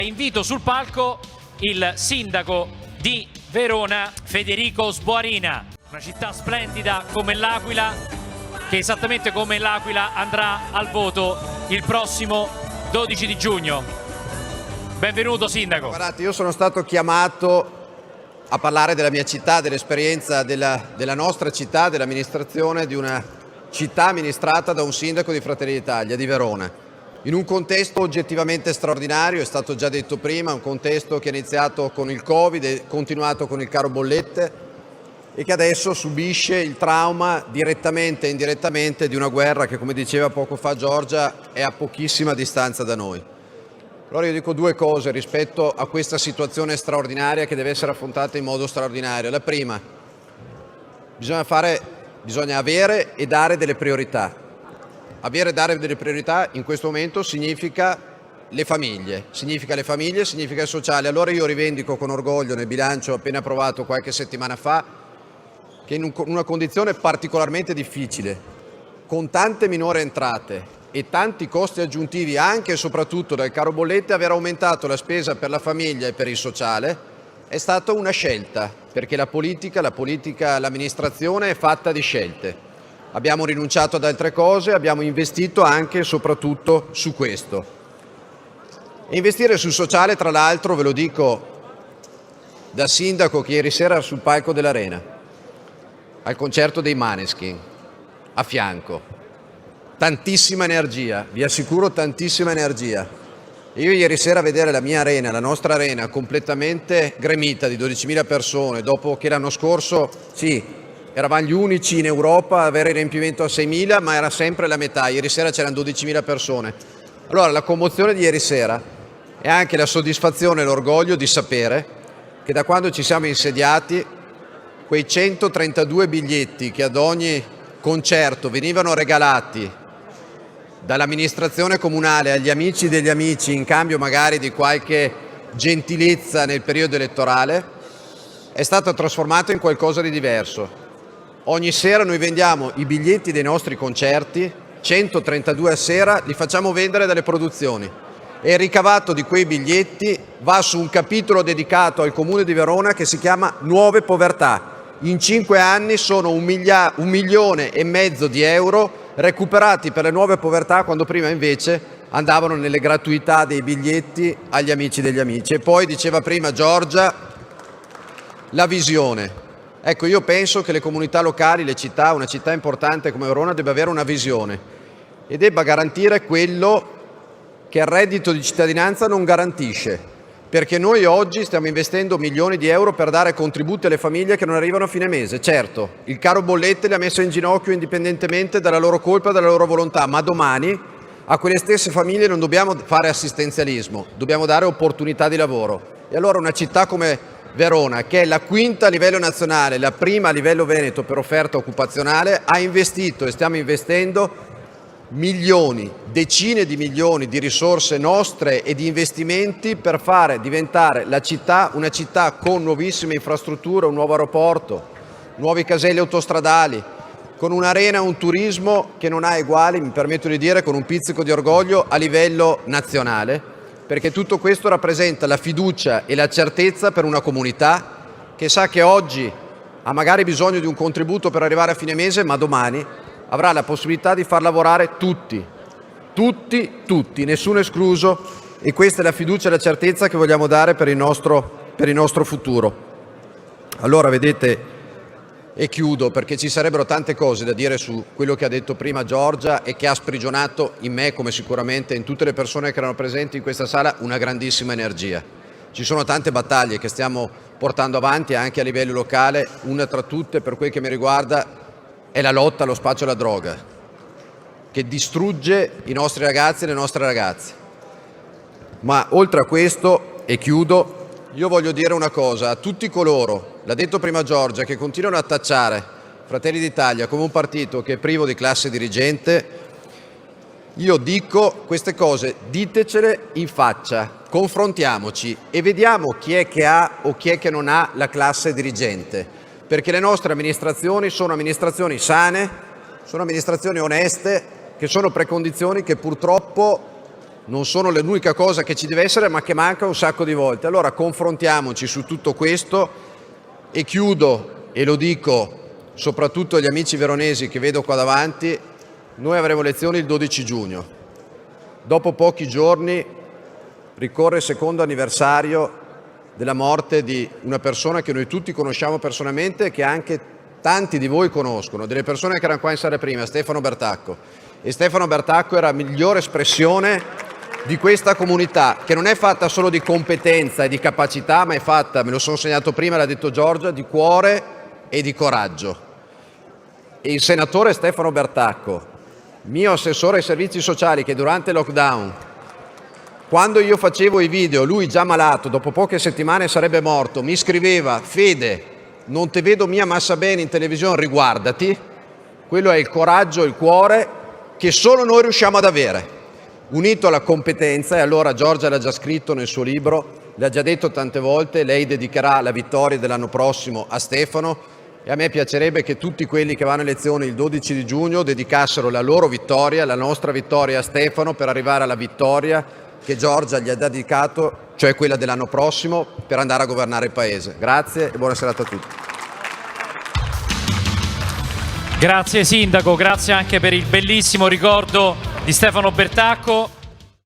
Invito sul palco il sindaco di Verona, Federico Sboarina. Una città splendida come l'Aquila, che esattamente come l'Aquila andrà al voto il prossimo 12 di giugno. Benvenuto sindaco. Guardate, io sono stato chiamato a parlare della mia città, dell'esperienza della nostra città, dell'amministrazione di una città amministrata da un sindaco di Fratelli d'Italia, di Verona. In un contesto oggettivamente straordinario, è stato già detto prima, un contesto che è iniziato con il Covid e continuato con il caro bollette e che adesso subisce il trauma direttamente e indirettamente di una guerra che, come diceva poco fa Giorgia, è a pochissima distanza da noi. Allora io dico due cose rispetto a questa situazione straordinaria che deve essere affrontata in modo straordinario. La prima, bisogna avere e dare delle priorità. Avere e dare delle priorità in questo momento significa le famiglie, significa il sociale. Allora io rivendico con orgoglio nel bilancio appena approvato qualche settimana fa che in una condizione particolarmente difficile, con tante minori entrate e tanti costi aggiuntivi anche e soprattutto dal caro bollette, aver aumentato la spesa per la famiglia e per il sociale è stata una scelta, perché la politica, l'amministrazione è fatta di scelte. Abbiamo rinunciato ad altre cose, abbiamo investito anche e soprattutto su questo. E investire sul sociale, tra l'altro, ve lo dico da sindaco che ieri sera era sul palco dell'Arena, al concerto dei Måneskin, a fianco. Tantissima energia, vi assicuro tantissima energia. Io ieri sera a vedere la mia arena, la nostra arena, completamente gremita di 12.000 persone, dopo che l'anno scorso, sì, eravamo gli unici in Europa a avere il riempimento a 6.000, ma era sempre la metà. Ieri sera c'erano 12.000 persone. Allora la commozione di ieri sera è anche la soddisfazione e l'orgoglio di sapere che da quando ci siamo insediati quei 132 biglietti che ad ogni concerto venivano regalati dall'amministrazione comunale agli amici degli amici in cambio magari di qualche gentilezza nel periodo elettorale è stato trasformato in qualcosa di diverso. Ogni sera noi vendiamo i biglietti dei nostri concerti, 132 a sera, li facciamo vendere dalle produzioni e il ricavato di quei biglietti va su un capitolo dedicato al Comune di Verona che si chiama Nuove Povertà. In 5 anni sono 1,5 milioni di euro recuperati per le nuove povertà, quando prima invece andavano nelle gratuità dei biglietti agli amici degli amici. E poi diceva prima Giorgia la visione. Ecco, io penso che le comunità locali, le città, una città importante come Verona debba avere una visione e debba garantire quello che il reddito di cittadinanza non garantisce, perché noi oggi stiamo investendo milioni di euro per dare contributi alle famiglie che non arrivano a fine mese. Certo, il caro bollette li ha messo in ginocchio indipendentemente dalla loro colpa e dalla loro volontà, ma domani a quelle stesse famiglie non dobbiamo fare assistenzialismo, dobbiamo dare opportunità di lavoro. E allora una città come Verona, che è la quinta a livello nazionale, la prima a livello veneto per offerta occupazionale, ha investito e stiamo investendo milioni, decine di milioni di risorse nostre e di investimenti per fare diventare la città una città con nuovissime infrastrutture, un nuovo aeroporto, nuovi caselli autostradali, con un'arena, un turismo che non ha eguali, mi permetto di dire, con un pizzico di orgoglio a livello nazionale, perché tutto questo rappresenta la fiducia e la certezza per una comunità che sa che oggi ha magari bisogno di un contributo per arrivare a fine mese, ma domani avrà la possibilità di far lavorare tutti, nessuno escluso, e questa è la fiducia e la certezza che vogliamo dare per il nostro futuro. Allora, vedete, e chiudo perché ci sarebbero tante cose da dire su quello che ha detto prima Giorgia e che ha sprigionato in me, come sicuramente in tutte le persone che erano presenti in questa sala, una grandissima energia. Ci sono tante battaglie che stiamo portando avanti anche a livello locale, una tra tutte per quel che mi riguarda è la lotta allo spaccio e alla droga, che distrugge i nostri ragazzi e le nostre ragazze. Ma oltre a questo, e chiudo, io voglio dire una cosa a tutti coloro, l'ha detto prima Giorgia, che continuano a tacciare Fratelli d'Italia come un partito che è privo di classe dirigente. Io dico queste cose, ditecele in faccia, confrontiamoci e vediamo chi è che ha o chi è che non ha la classe dirigente, perché le nostre amministrazioni sono amministrazioni sane, sono amministrazioni oneste, che sono precondizioni che purtroppo non sono l'unica cosa che ci deve essere, ma che manca un sacco di volte. Allora confrontiamoci su tutto questo e chiudo, e lo dico soprattutto agli amici veronesi che vedo qua davanti, noi avremo elezioni il 12 giugno. Dopo pochi giorni ricorre il secondo anniversario della morte di una persona che noi tutti conosciamo personalmente e che anche tanti di voi conoscono, delle persone che erano qua in sala prima, Stefano Bertacco. E Stefano Bertacco era la migliore espressione di questa comunità, che non è fatta solo di competenza e di capacità, ma è fatta, me lo sono segnato prima, l'ha detto Giorgia, di cuore e di coraggio. E il senatore Stefano Bertacco, mio assessore ai servizi sociali, che durante il lockdown, quando io facevo i video, lui già malato, dopo poche settimane sarebbe morto, mi scriveva: Fede, non te vedo mia massa bene in televisione, riguardati. Quello è il coraggio, il cuore che solo noi riusciamo ad avere, unito alla competenza. E allora Giorgia l'ha già scritto nel suo libro, l'ha già detto tante volte, lei dedicherà la vittoria dell'anno prossimo a Stefano, e a me piacerebbe che tutti quelli che vanno alle elezioni il 12 di giugno dedicassero la loro vittoria, la nostra vittoria a Stefano, per arrivare alla vittoria che Giorgia gli ha dedicato, cioè quella dell'anno prossimo, per andare a governare il Paese. Grazie e buona serata a tutti. Grazie Sindaco, grazie anche per il bellissimo ricordo di Stefano Bertacco.